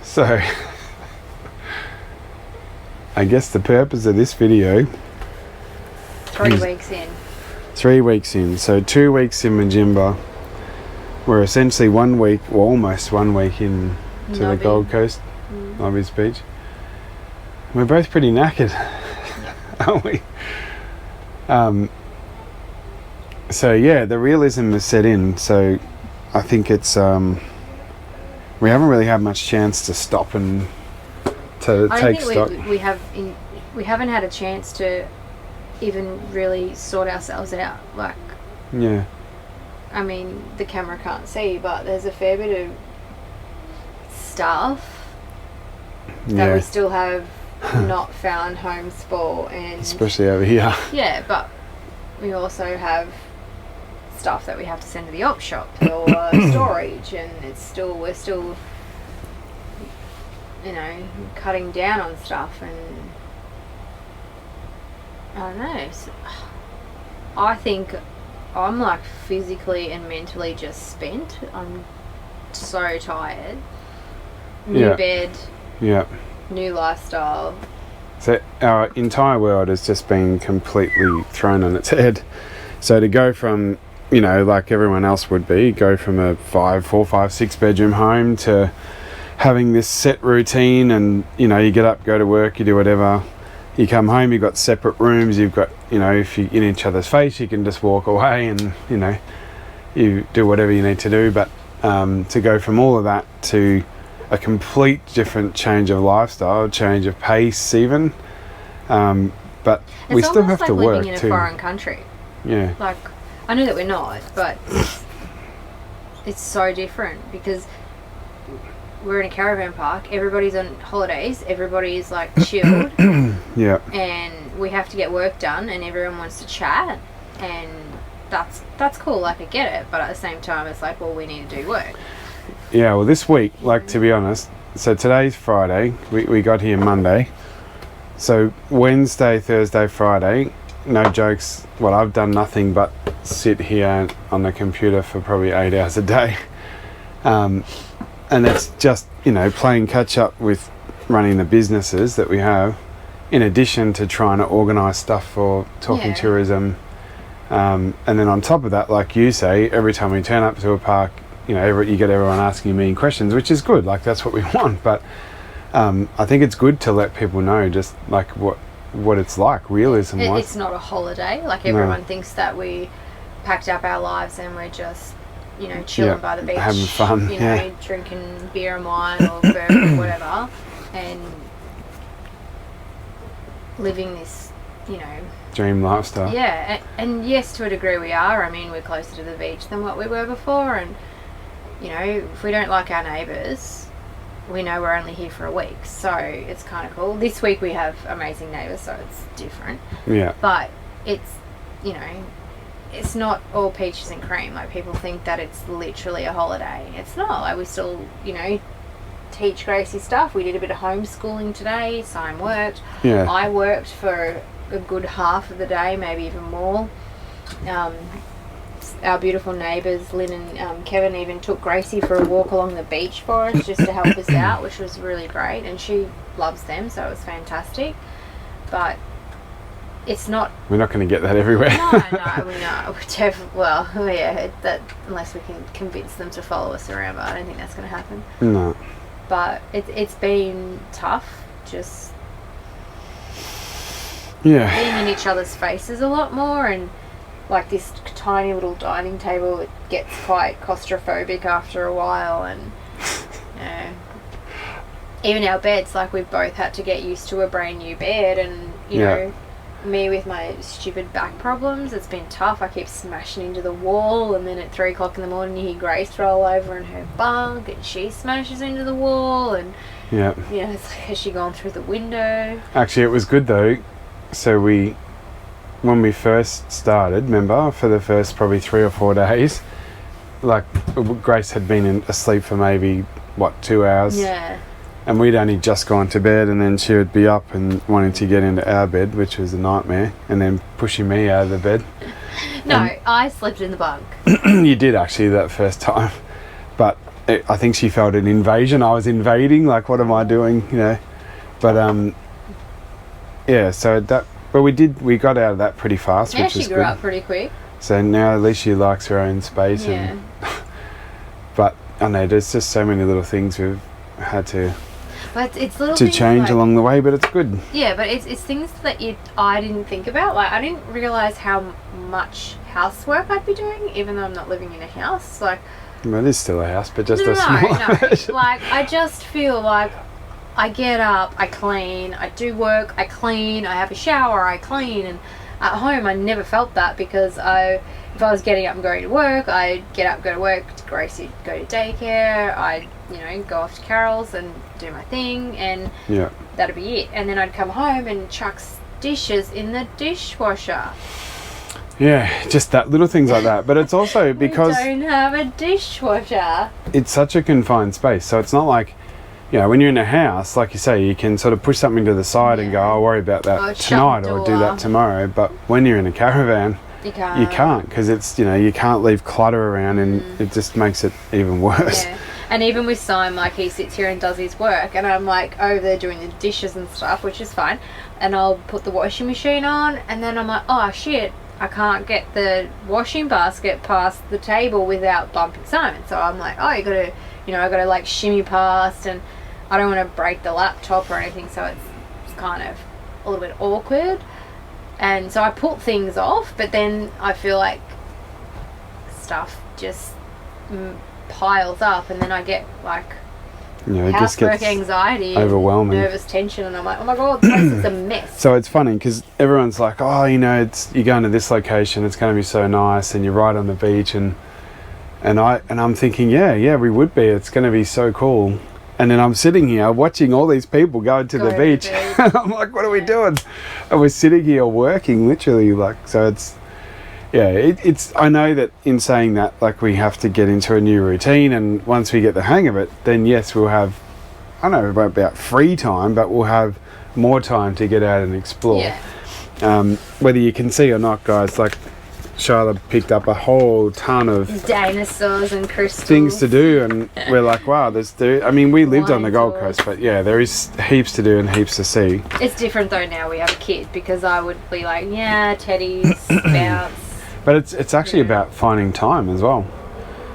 So, I guess the purpose of this video... 3 weeks in. 3 weeks in. So 2 weeks in Majimba. We're essentially 1 week, or almost 1 week in to the Gold Coast, Nobby's Beach. We're both pretty knackered, aren't we? So yeah, the realism has set in. So I think it's we haven't really had much chance to stop and to take stock. We haven't had a chance to even really sort ourselves out. Like, yeah. I mean, the camera can't see, but there's a fair bit of stuff that we still have not found homes for, and especially over here. Yeah, but we also have stuff that we have to send to the op shop or storage, and we're still, cutting down on stuff, and I don't know. I think I'm like physically and mentally just spent. I'm so tired. New bed. Yeah. New lifestyle. So our entire world has just been completely thrown on its head. So to go from, like everyone else would be, go from a 4, 5, 6 bedroom home to having this set routine, and you get up, go to work, you do whatever. You come home, you've got separate rooms, you've got, if you're in each other's face, you can just walk away and, you do whatever you need to do. But to go from all of that to a complete different change of lifestyle, change of pace even, but we still have to work too. It's almost like living in a foreign country. Yeah. Like, I know that we're not, but it's so different because we're in a caravan park, everybody's on holidays, everybody's like chilled. Yeah. And we have to get work done, and everyone wants to chat, and that's cool, like I get it, but at the same time it's like, well, we need to do work. Yeah, well this week, like, to be honest, so today's Friday, we got here Monday, so Wednesday, Thursday, Friday, no jokes, well, I've done nothing but sit here on the computer for probably 8 hours a day. And that's just, playing catch up with running the businesses that we have, in addition to trying to organise stuff for Talking Tourism. And then on top of that, like you say, every time we turn up to a park, you get everyone asking me questions, which is good. Like, that's what we want. But I think it's good to let people know just like what it's like, realism-wise. It's not a holiday. Like, everyone thinks that we packed up our lives and we're just, chilling by the beach, having fun, drinking beer and wine or bourbon or whatever, and living this, dream lifestyle. Yeah, and yes, to a degree we are. I mean, we're closer to the beach than what we were before, and if we don't like our neighbours, we know we're only here for a week, so it's kind of cool. This week we have amazing neighbours, so it's different. Yeah. But it's, it's not all peaches and cream. Like, people think that it's literally a holiday. It's not. Like, we still, teach Gracie stuff. We did a bit of homeschooling today. Simon worked. Yeah. I worked for a good half of the day, maybe even more. Our beautiful neighbours, Lynn and Kevin, even took Gracie for a walk along the beach for us just to help us out, which was really great. And she loves them, so it was fantastic. But it's not... We're not going to get that everywhere. No, we know. Well, yeah, that, unless we can convince them to follow us around, but I don't think that's going to happen. No. But it's been tough, just being in each other's faces a lot more, and like this tiny little dining table, it gets quite claustrophobic after a while, and even our beds, like, we've both had to get used to a brand new bed, and you know, me with my stupid back problems, it's been tough. I keep smashing into the wall, and then at 3 o'clock in the morning you hear Grace roll over in her bunk and she smashes into the wall, and it's like, has she gone through the window? Actually, it was good though. So when we first started, remember, for the first probably 3 or 4 days, like, Grace had been asleep for maybe 2 hours, and we'd only just gone to bed, and then she would be up and wanting to get into our bed, which was a nightmare, and then pushing me out of the bed. No, I slept in the bunk. You did actually that first time, but I think she felt an invasion. I was invading, like, what am I doing, you know? But yeah, so that, but we got out of that pretty fast, Yeah, which she was grew good. up pretty quick. So now at least she likes her own space. Yeah. And but I know there's just so many little things we've had to But it's little to things change like, along the way, but it's good. Yeah, but it's things that I didn't think about. Like, I didn't realise how much housework I'd be doing, even though I'm not living in a house. Like, Well, it is still a house, but just no, a small version. Like, I just feel like I get up, I clean, I do work, I clean, I have a shower, I clean, and at home I never felt that because if I was getting up and going to work, I'd get up, go to work, Gracie would go to daycare, I'd, you know, go off to Carol's and do my thing, and Yeah. that'd be it. And then I'd come home and chuck dishes in the dishwasher. Yeah, just that little things like that. But it's also because we don't have a dishwasher. it's such a confined space. So it's not like, you know, when you're in a house, like you say, you can sort of push something to the side and go, I'll worry about that Or shut tonight the or do door. that tomorrow. But when you're in a caravan, You can't. you can't, because it's, you know, you can't leave clutter around, and it just makes it even worse. Yeah. And even with Simon, like, he sits here and does his work, and I'm like over there doing the dishes and stuff, which is fine. And I'll put the washing machine on, and then I'm like, oh shit, I can't get the washing basket past the table without bumping Simon. So I'm like, oh, you gotta, you know, I gotta like shimmy past, and I don't want to break the laptop or anything, so it's kind of a little bit awkward. And so I put things off, but then I feel like stuff just piles up, and then I get like You know, it just housework gets anxiety, overwhelming. nervous tension, and I'm like, oh my god, this place is a mess. So it's funny because everyone's like, oh, you know, you're going to this location, it's going to be so nice, and you're right on the beach, and I'm thinking, yeah, we would be. It's going to be so cool. And then I'm sitting here watching all these people going to the beach, and I'm like, what are we doing? And we're sitting here working, literally, like, so it's. Yeah, it's. I know that in saying that, like, we have to get into a new routine, and once we get the hang of it, then yes, we'll have, I don't know about free time, but we'll have more time to get out and explore. Yeah. Whether you can see or not, guys, like, Shyla picked up a whole ton of Dinosaurs and crystals. things to do, and we're like, wow, I mean, we lived on the Wine Gold tours. Coast, but yeah, there is heaps to do and heaps to see. It's different though now we have a kid, because I would be like, yeah, teddies, bounce. But it's actually about finding time as well.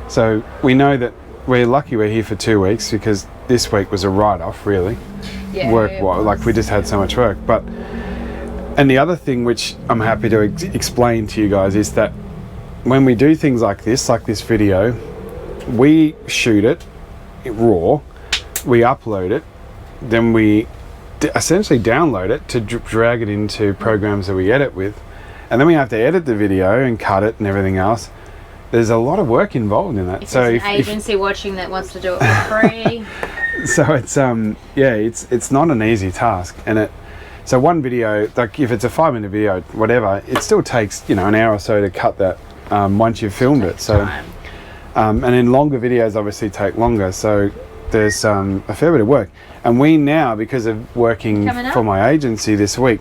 So we know that we're lucky we're here for 2 weeks, because this week was a write-off, really. Yeah, Work-wise, like, we just had so much work. But and the other thing which I'm happy to explain to you guys is that when we do things like this video, we shoot it raw, we upload it, then we essentially download it to drag it into programs that we edit with, and then we have to edit the video and cut it and everything else. There's a lot of work involved in that. If So there's an agency watching that wants to do it for free. so it's not an easy task, and so one video, like if it's a 5-minute video, whatever, it still takes, you know, an hour or so to cut that once you've filmed it. So Time. and then longer videos obviously take longer, so there's a fair bit of work. And we now, because of working Coming up. for my agency this week,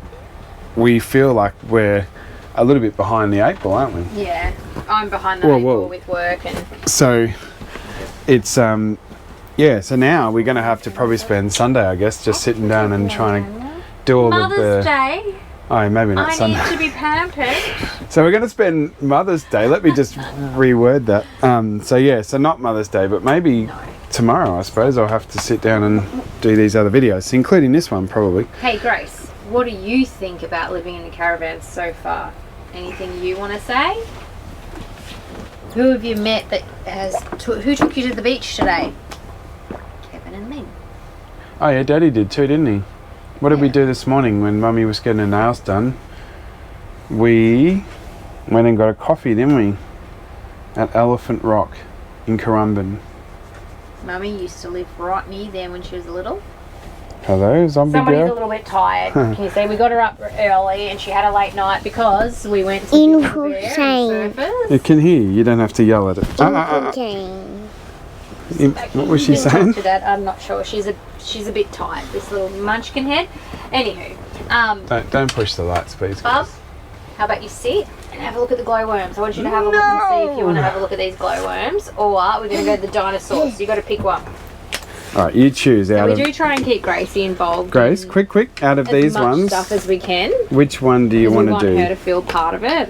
we feel like we're a little bit behind the 8 ball, aren't we? Yeah, I'm behind the Well, eight ball well. with work, and So it's yeah, so now we're going to have to probably spend Sunday, I guess, just sitting down and trying to do all Mother's of the Day, oh, maybe not I Sunday. need to be pampered. So we're going to spend Mother's Day. Let me just reword that. So yeah, so not Mother's Day, but maybe tomorrow, I suppose, I'll have to sit down and do these other videos, including this one probably. Hey Grace, what do you think about living in a caravan so far? Anything you want to say? Who have you met that who took you to the beach today? Kevin and Lynn. Oh yeah, Daddy did too, didn't he? What did we do this morning when Mummy was getting her nails done? We went and got a coffee, didn't we? At Elephant Rock in Currumbin. Mummy used to live right near there when she was little. Hello, zombie Somebody's a girl. little bit tired. Can you see? We got her up early and she had a late night because we went to In the bear and Hussein. surfers. You can hear you. You don't have to yell at it. Cocaine. What was she You can saying? talk to Dad. I'm not sure. She's a bit tired. This little munchkin head. Anywho, Don't push the lights, please. Bub, How about you sit and have a look at the glowworms? I want you to have a look and see if you want to have a look at these glowworms, or we're going to go to the dinosaurs. So you got to pick one. All right, you choose out We of... do try and keep Gracie involved. Grace, quick, out of these as much ones, stuff as we can. which one do you want We to want do? her to feel part of it.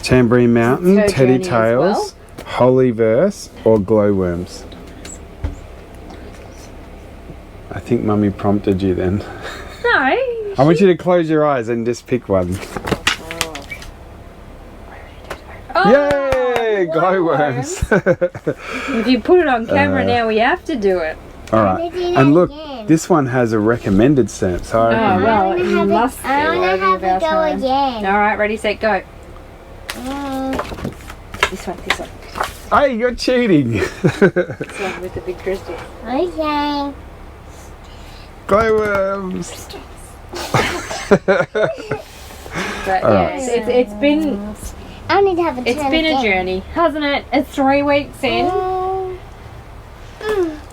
Tambourine Mountain, her Teddy journey as Tales, Holyverse, or Glowworms? I think Mummy prompted you then. No. I want you to close your eyes and just pick one. Oh, Yay! Glowworms! If you put it on camera now, we have to do it. Alright, and look, this one has a recommended stamp, so I reckon- Well, it must be I want worthy to have of our it go time. again. Alright, ready, set, go. Mm, This one. Hey, you're cheating! This one with the big crystal. okay. Glowworms! But Alright. yeah, it's been I need to have a it's turn been a again. journey, hasn't it? It's 3 weeks in.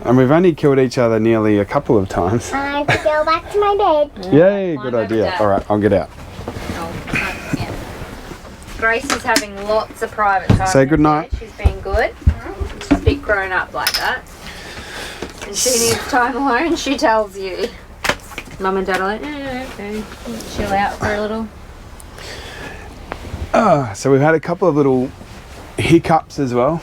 And we've only killed each other nearly a couple of times. I have to go back to my bed. Yay, Climb good over idea. that. Alright, I'll get out. Yeah. Grace is having lots of private time. Say in the good night. bed. She's been good. She's a bit grown up like that. And she needs time alone, she tells you. Mum and Dad are like, okay. Chill out for a little. So we've had a couple of little hiccups as well.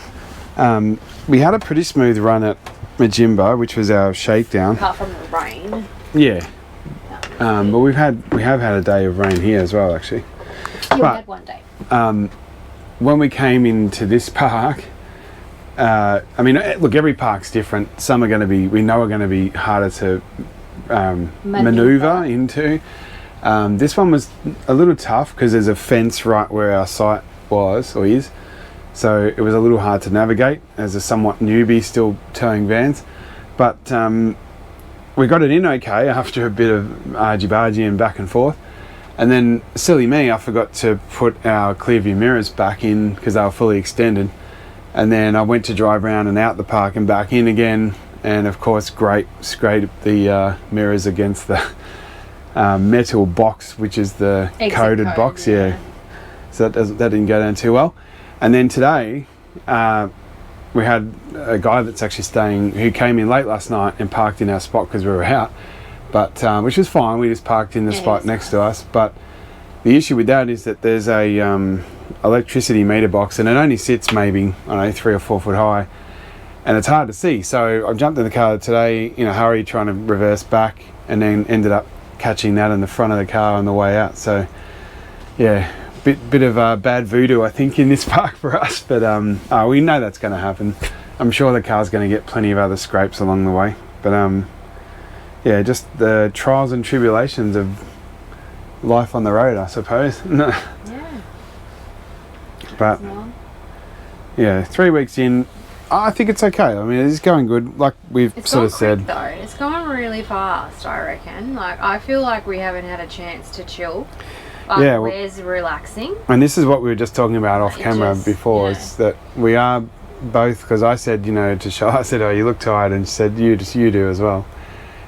We had a pretty smooth run at Majimbo, which was our shakedown. Apart from the rain. Yeah. But we have had a day of rain here as well, actually. You But- had one day. When we came into this park, look, every park's different. Some are going to be, we know are going to be harder to maneuver into. This one was a little tough because there's a fence right where our site was or is. So it was a little hard to navigate as a somewhat newbie still towing vans. But we got it in okay after a bit of argy-bargy and back and forth. And then, silly me, I forgot to put our clear view mirrors back in because they were fully extended. And then I went to drive around and out the park and back in again. And of course, scraped the mirrors against the metal box, which is the Exit coded code, box. yeah. Yeah. So that didn't go down too well. And then today, we had a guy that's actually staying, who came in late last night and parked in our spot because we were out. But which was fine. We just parked in the spot next to us. But the issue with that is that there's a electricity meter box, and it only sits maybe, I don't know, 3 or 4 foot high, and it's hard to see. So I jumped in the car today in a hurry, trying to reverse back, and then ended up catching that in the front of the car on the way out. So yeah, bit of bad voodoo, I think, in this park for us. But we know that's going to happen. I'm sure the car's going to get plenty of other scrapes along the way. But yeah, just the trials and tribulations of life on the road, I suppose. Yeah. But yeah, 3 weeks in, I think it's okay. I mean, it's going good. Like we've It's sort gone of said. quick, though. It's gone really fast, I reckon. Like, I feel like we haven't had a chance to chill. Like, Yeah, well- where's relaxing? And this is what we were just talking about off It camera just- before, yeah. is that we are both, because I said, to Shai, I said, oh, you look tired, and she said, you do as well.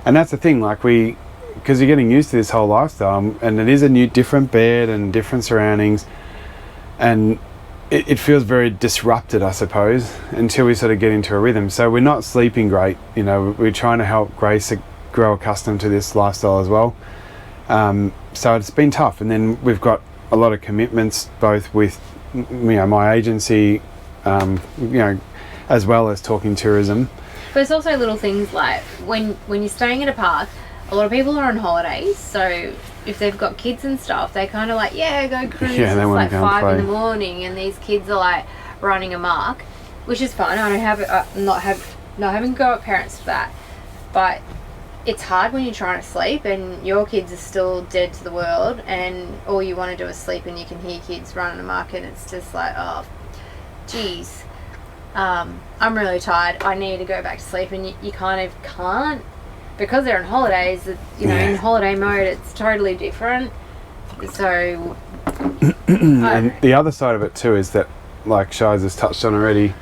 And that's the thing, like because you're getting used to this whole lifestyle, and it is a new, different bed and different surroundings, and it feels very disrupted, I suppose, until we sort of get into a rhythm. So we're not sleeping great, we're trying to help Grace grow accustomed to this lifestyle as well. So it's been tough, and then we've got a lot of commitments, both with my agency, as well as Talking Tourism. But it's also little things like when you're staying at a park, a lot of people are on holidays, so if they've got kids and stuff, they kind of like, go cruise. Yeah, they it's wanna like go and 5 in the play. morning, and these kids are like running amok, which is fine. I don't have not having to go at parents for that, but it's hard when you're trying to sleep and your kids are still dead to the world, and all you want to do is sleep, and you can hear kids running amok, and it's just like, oh, geez. I'm really tired. I need to go back to sleep, and you kind of can't, because they're on holidays. In holiday mode, it's totally different. So, And the other side of it too is that, like Shai's has touched on already,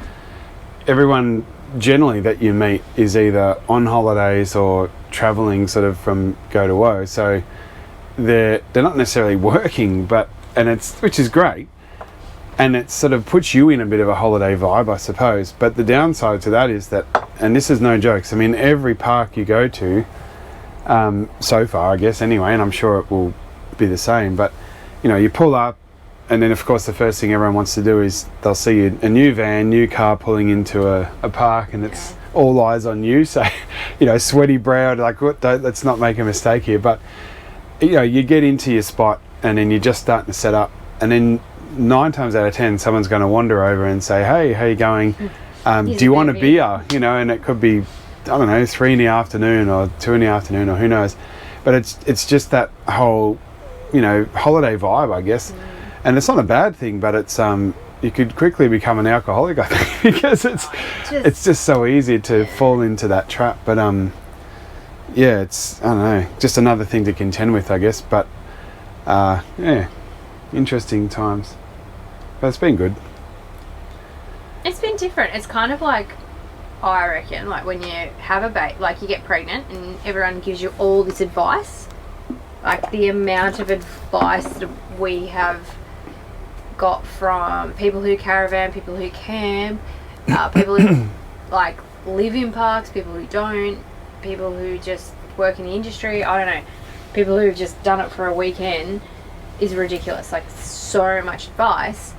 everyone generally that you meet is either on holidays or travelling sort of from go to woe. So they're not necessarily working, but and which is great, and it sort of puts you in a bit of a holiday vibe, I suppose. But the downside to that is that, and this is no jokes, I mean, every park you go to, so far, I guess anyway, and I'm sure it will be the same, but you know, you pull up, and then of course the first thing everyone wants to do is they'll see a new car pulling into a park, and it's all eyes on you. So, you know, sweaty browed, like, let's not make a mistake here. But you know, you get into your spot, and then you're just starting to set up, and then 9 times out of 10, someone's going to wander over and say, "Hey, how you going? Do you want a beer?" You know, and it could be, I don't know, 3 in the afternoon or 2 in the afternoon or who knows. But it's just that whole, you know, holiday vibe, I guess. And it's not a bad thing, but it's you could quickly become an alcoholic, I think, because it's just so easy to fall into that trap. But yeah, it's, I don't know, just another thing to contend with, I guess. But yeah, interesting times. But it's been good. It's been different. It's kind of like, I reckon, like when you have a baby, like you get pregnant and everyone gives you all this advice. Like the amount of advice that we have got from people who caravan, people who camp, people who like live in parks, people who don't, people who just work in the industry, I don't know, people who've just done it for a weekend, is ridiculous. Like so much advice.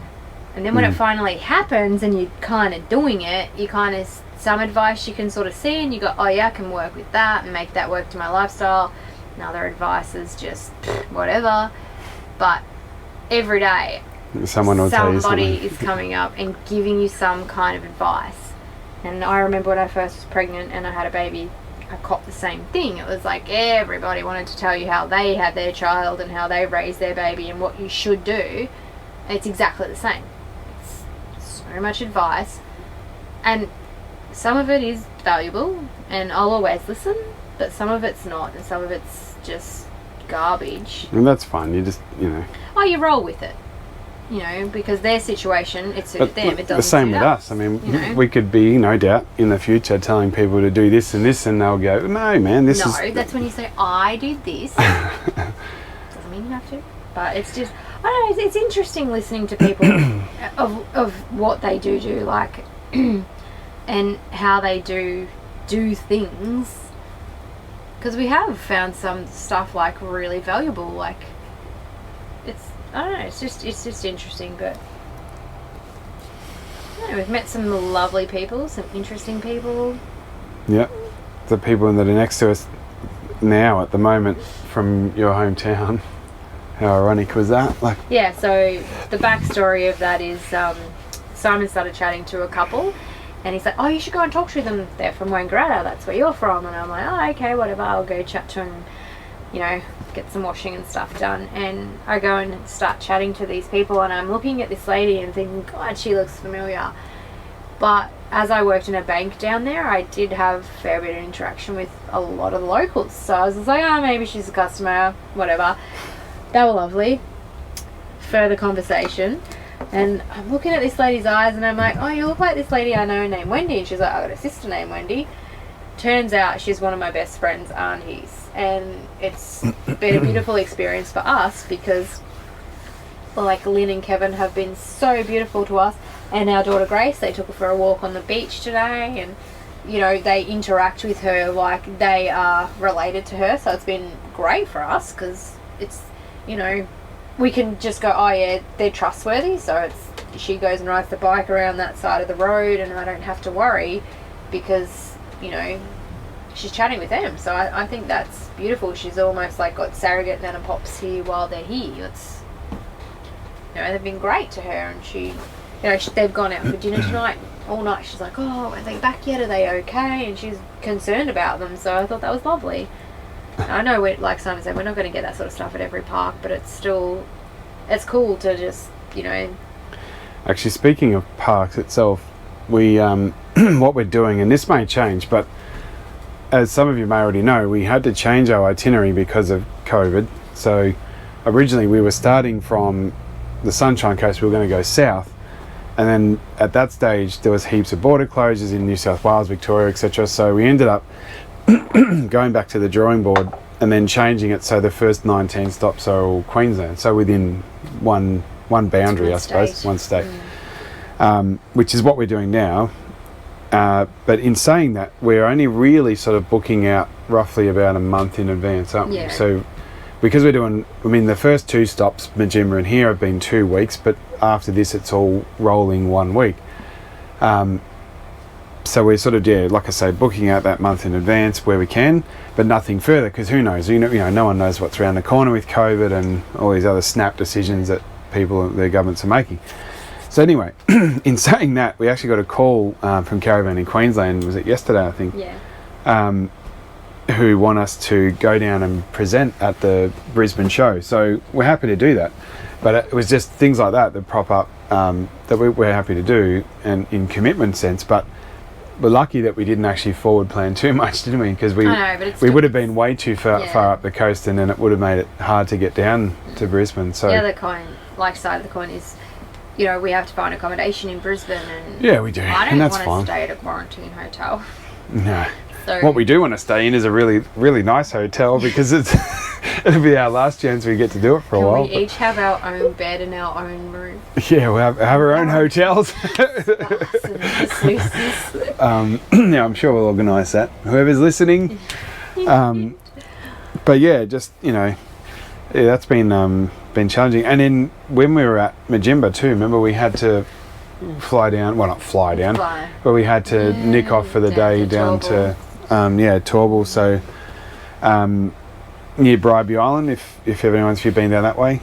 And then when it finally happens and you're kind of doing it, you kind of, some advice you can sort of see and you go, oh yeah, I can work with that and make that work to my lifestyle. And other advice is just whatever. But every day somebody is coming up and giving you some kind of advice. And I remember when I first was pregnant and I had a baby, I copped the same thing. It was like everybody wanted to tell you how they had their child and how they raised their baby and what you should do. It's exactly the same. It's so much advice, and some of it is valuable and I'll always listen, but some of it's not, and some of it's just garbage. And that's fine. You just, you know. Oh, you roll with it. You know, because their situation, it suited them. It doesn't. The same suit with us. I mean, you know? We could be, no doubt, in the future telling people to do this and this, and they'll go, "No, man, this is." No, that's when you say, "I did this." Doesn't mean you have to, but it's just, I don't know. It's interesting listening to people of what they do, like, and how they do things. Because we have found some stuff like really valuable, like it's, I don't know, it's just interesting. But yeah, we've met some lovely people, some interesting people. Yeah, the people that are next to us now at the moment from your hometown. How ironic was that? Like, yeah. So the backstory of that is Simon started chatting to a couple. And he's like, oh, you should go and talk to them. They're from Wangaratta. That's where you're from. And I'm like, oh, okay, whatever. I'll go chat to them, you know, get some washing and stuff done. And I go and start chatting to these people. And I'm looking at this lady and thinking, God, she looks familiar. But as I worked in a bank down there, I did have a fair bit of interaction with a lot of the locals. So I was just like, oh, maybe she's a customer, whatever. They were lovely. Further conversation. And I'm looking at this lady's eyes and I'm like, oh, you look like this lady I know named Wendy. And she's like, I got a sister named Wendy. Turns out she's one of my best friend's aunties. And it's been a beautiful experience for us because, well, like, Lynn and Kevin have been so beautiful to us. And our daughter Grace, they took her for a walk on the beach today. And, you know, they interact with her like they are related to her. So it's been great for us because it's, you know, we can just go, oh yeah, they're trustworthy, so it's, she goes and rides the bike around that side of the road and I don't have to worry because, you know, she's chatting with them. So I think that's beautiful. She's almost like got surrogate nan and pops here while they're here. It's, you know, they've been great to her, and she, you know, they've gone out for dinner tonight all night. She's like, oh, are they back yet? Are they okay? And she's concerned about them, so I thought that was lovely. I know, like Simon said, we're not going to get that sort of stuff at every park, but it's still, it's cool to just, you know. Actually, speaking of parks itself, we what we're doing, and this may change, but as some of you may already know, we had to change our itinerary because of COVID. So originally we were starting from the Sunshine Coast, we were going to go south, and then at that stage there was heaps of border closures in New South Wales, Victoria, etc. So we ended up going back to the drawing board and then changing it so the first 19 stops are all Queensland, so within one boundary, One I suppose, state. one state, which is what we're doing now. But in saying that, we're only really sort of booking out roughly about a month in advance, aren't we? Yeah. So because we're doing, I mean, the first 2 stops, Majimba and here, have been 2 weeks, but after this it's all rolling 1 week. So we're sort of, yeah, like I say, booking out that month in advance where we can, but nothing further, because who knows? You know, no one knows what's around the corner with COVID and all these other snap decisions that the governments are making. So anyway, in saying that, we actually got a call from Caravan in Queensland, was it yesterday, I think? Yeah. Who want us to go down and present at the Brisbane show. So we're happy to do that. But it was just things like that prop up that we're happy to do, and in commitment sense, but we're lucky that we didn't actually forward plan too much, didn't we? Because we would have been way too far up the coast, and then it would have made it hard to get down to Brisbane. So the other side of the coin is, you know, we have to find accommodation in Brisbane, and yeah, we do, I and don't that's want fine. to stay at a quarantine hotel. No. So What we do want to stay in is a really, really nice hotel, because it'll be our last chance we get to do it for a while. we each have our own bed and our own room. Yeah, we'll have our own hotels. Yeah, I'm sure we'll organise that. Whoever's listening. But yeah, just, you know, yeah, that's been challenging. And then when we were at Majimba too, remember we had to fly down, well, not fly down, but we had to nick off for the day down to Torval, so near Bribey Island, if you've been down that way,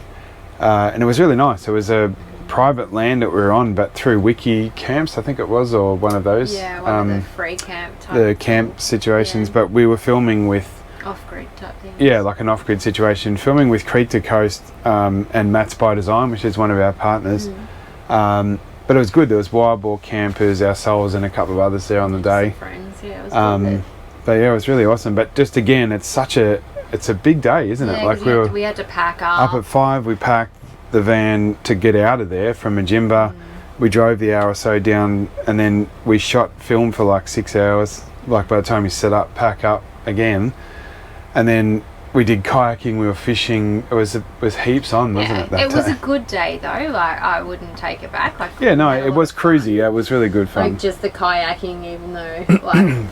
and it was really nice. It was a private land that we were on, but through Wiki Camps, I think it was, or one of those, one of the free camp type the camp situations. Yeah. But we were filming with off-grid type thing. yeah, like an off-grid situation, filming with Creek to Coast and Matt's by Design, which is one of our partners. But it was good. There was wild boar campers, ourselves, and a couple of others there on the day. Friends, yeah, it was worth it. But yeah, it was really awesome. But just again, it's a big day, isn't it? Yeah, Like 'cause we had to pack up. up at 5. We packed the van to get out of there from Majimba. We drove the hour or so down, and then we shot film for like 6 hours. Like by the time we set up, pack up again, and then we did kayaking. We were fishing. It was heaps on, wasn't it? That it was day? a good day though. Like I wouldn't take it back. Like Yeah, no, we had a it lot was of fun. cruisy. It was really good fun. Like just the kayaking, even though like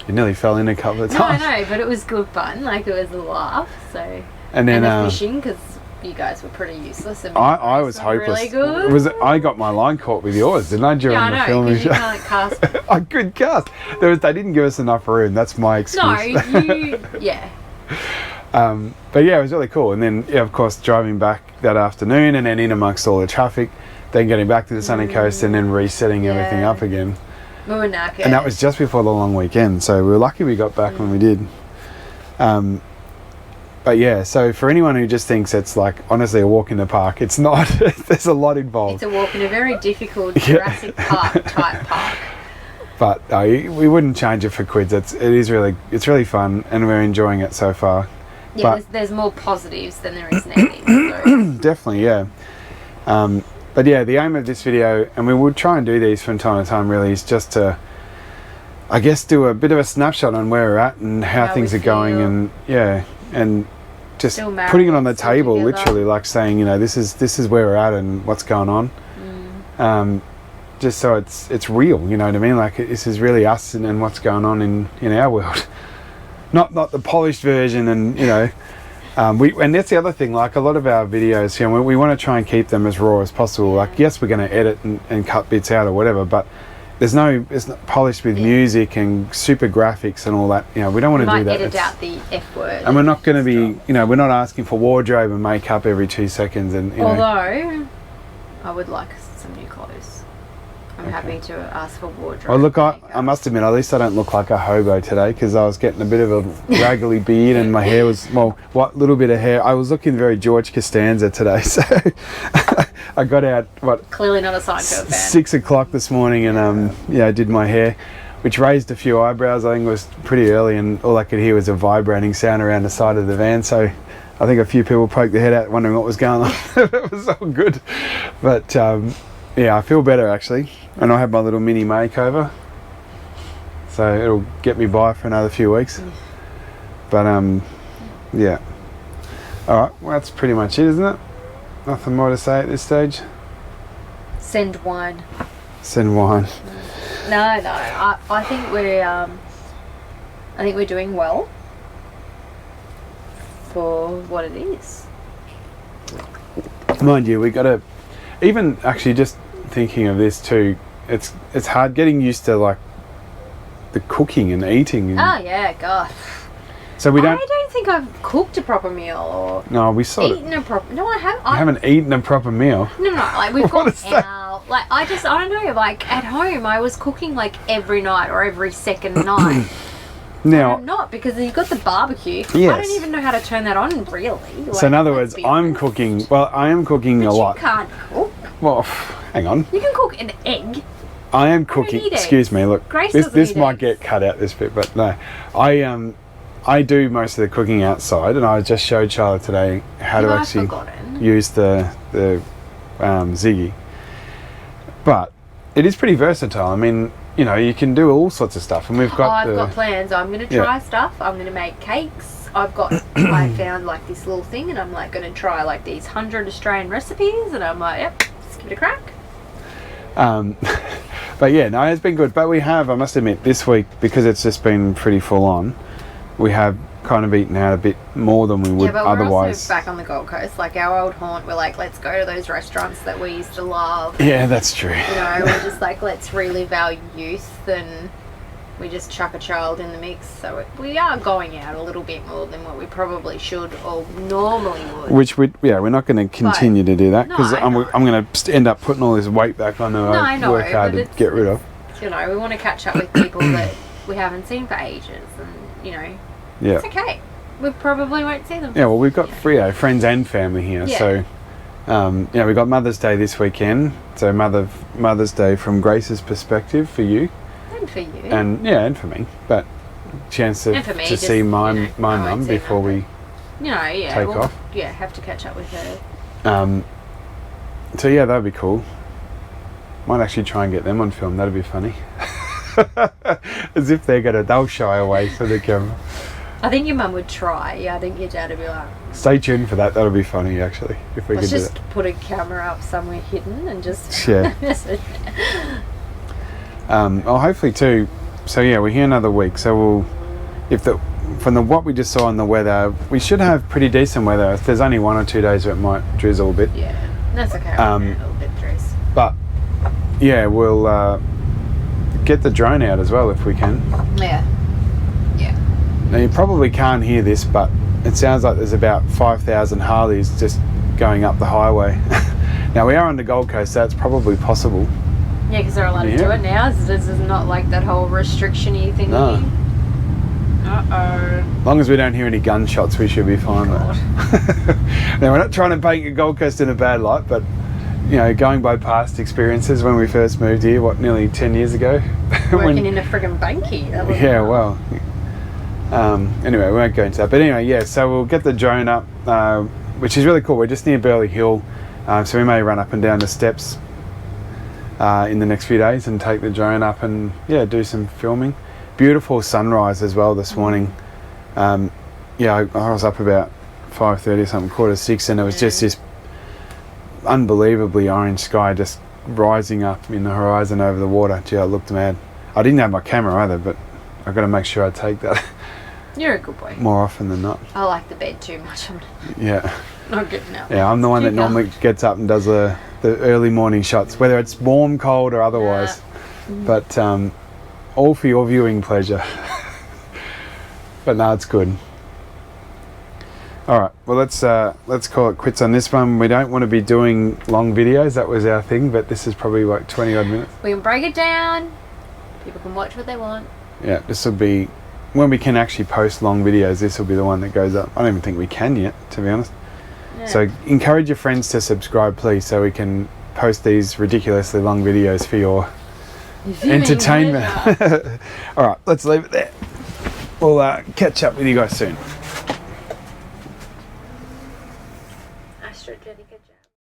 You nearly fell in a couple of times. no, but it was good fun. Like it was a laugh. So And then the fishing, because you guys were pretty useless. And I was hopeless. Really good. I got my line caught with yours, didn't I, during Yeah, the I know, filming because you show? can't cast. I could cast. They didn't give us enough room. That's my excuse. No, yeah. But yeah, it was really cool. And then, yeah, of course, driving back that afternoon, and then in amongst all the traffic, then getting back to the sunny coast, and then resetting everything Yeah. up again. We were knackered. And that was just before the long weekend, so we were lucky we got back when we did. But yeah, so for anyone who just thinks it's like honestly a walk in the park, it's not. There's a lot involved. It's a walk in a very difficult Jurassic Park type park. But we wouldn't change it for quids. It's really fun, and we're enjoying it so far. Yeah, But- there's more positives than there is negatives. So. Definitely, yeah. But yeah, the aim of this video, and we would try and do these from time to time, really, is just to, I guess, do a bit of a snapshot on where we're at and how How things we are going, feel. and yeah, and just Still married, putting it on the still table, together. literally, like saying, you know, this is where we're at and what's going on. Just so it's real, you know what I mean? Like this is really us and what's going on in our world, not the polished version, and you know. And that's the other thing, like a lot of our videos, you know, we want to try and keep them as raw as possible. Like, yes, we're going to edit and cut bits out or whatever, but it's not polished with music and super graphics and all that. You know, we don't want We to do might that. edit out the F word. And we're not going to be, you know, we're not asking for wardrobe and makeup every 2 seconds. And, you know, Although, I would like some new clothes. I'm happy to ask for wardrobe. oh, look, and I makeup. must admit, at least I don't look like a hobo today, because I was getting a bit of a raggly beard and my hair was, well, what little bit of hair. I was looking very George Costanza today, so I got out, Clearly not a Seinfeld fan. 6 o'clock this morning, and I did my hair, which raised a few eyebrows. I think it was pretty early, and all I could hear was a vibrating sound around the side of the van, so I think a few people poked their head out wondering what was going on. It was all good, but yeah, I feel better actually, and I have my little mini makeover, so it'll get me by for another few weeks. But Yeah. All right. Well, that's pretty much it, isn't it? Nothing more to say at this stage. Send wine. Send wine. No. I think we're doing well for what it is. Mind you, we got to, even actually just thinking of this too, it's hard getting used to like the cooking and eating. And Oh yeah, God. so we I don't, don't think I've cooked a proper meal or no, we sort of eaten a proper. No, I haven't. haven't eaten a proper meal. No, like we've What gone is that? out. Like I don't know. Like at home, I was cooking like every night or every second night. Now, I'm not because you've got the barbecue. I Yes. don't even know how to turn that on, really. Like, so in other let's words, be I'm honest. cooking, well, I am cooking But a lot. You can't cook. Well, hang on. You can cook an egg. I am cooking. eat Excuse eggs. me. Look, Grace this doesn't eat might eggs. get cut out this bit, but no, I do most of the cooking outside, and I just showed Charlotte today how to I've actually forgotten. use the Ziggy. But it is pretty versatile. I mean, you know, you can do all sorts of stuff, and we've got I've got plans. I'm going to Yeah. try stuff. I'm going to make cakes. I found like this little thing, and I'm like going to try like these 100 Australian recipes, and I'm like, yep, let's give it a crack. But yeah, no, it's been good. But we have, I must admit, this week, because it's just been pretty full on, we have kind of eaten out a bit more than we would Yeah, but we're otherwise. also back on the Gold Coast, like our old haunt. We're like, let's go to those restaurants that we used to love. Yeah, that's true. You know, we're just like, let's relive our youth, and we just chuck a child in the mix. So we are going out a little bit more than what we probably should or normally would. Which we're not going to continue to do that because No, I'm no. going to end up putting all this weight back on that I I know, work hard but to it's- get rid of. You know, we want to catch up with people that we haven't seen for ages, and you know, Yeah. it's okay. We probably won't see them. Yeah, well, we've got friends and family here, Yeah. so we've got Mother's Day this weekend. So Mother's Day from Grace's perspective for you, And for you. and for me, but chance to And for me, to just, see my you know, my I won't mum see before we. you know, yeah, take we'll, off. Yeah, have to catch up with her. So yeah, that'd be cool. Might actually try and get them on film. That'd be funny. As if they'll shy away from the camera. I think your mum would try. Yeah, I think your dad would be like, Stay tuned for that. That'll be funny actually if we let's could do just put a camera up somewhere hidden and just. Yeah. Well, hopefully too. So yeah, we're here another week. So from what we just saw in the weather, we should have pretty decent weather. If there's only 1 or 2 days where it might drizzle a bit. Yeah, that's okay. A little bit dress. But yeah, we'll get the drone out as well if we can. Yeah. Yeah. Now you probably can't hear this, but it sounds like there's about 5,000 Harleys just going up the highway. Now we are on the Gold Coast, so that's probably possible. Yeah, because they're allowed to do Yeah. it now. This is not like that whole restriction-y thingy. No. Uh-oh. As long as we don't hear any gunshots, we should be fine. God. Now we're not trying to paint the Gold Coast in a bad light, but you know, going by past experiences when we first moved here, nearly 10 years ago. Working in a friggin' banky. That was Yeah, well. Anyway, we won't go into that. But anyway, yeah, so we'll get the drone up, which is really cool. We're just near Burley Hill, so we may run up and down the steps in the next few days and take the drone up and, yeah, do some filming. Beautiful sunrise as well this morning. I was up about 5:30 or something, 5:45, and it was just this unbelievably orange sky just rising up in the horizon over the water. Gee, it looked mad. I didn't have my camera either, but I've got to make sure I take that You're a good boy. more often than not. I like the bed too much. I'm Yeah, not getting out. yeah. I'm the one that Keep normally gets up and does the early morning shots, whether it's warm, cold, or otherwise. But all for your viewing pleasure. But no, it's good. All right, well let's call it quits on this one. We don't want to be doing long videos. That was our thing, but this is probably like 20 odd minutes. We can break it down. People can watch what they want. Yeah, this will be when we can actually post long videos. This will be the one that goes up. I don't even think we can yet, to be honest. Yeah. So encourage your friends to subscribe, please, so we can post these ridiculously long videos for your Viewing entertainment. pleasure. All right, let's leave it there. We'll catch up with you guys soon.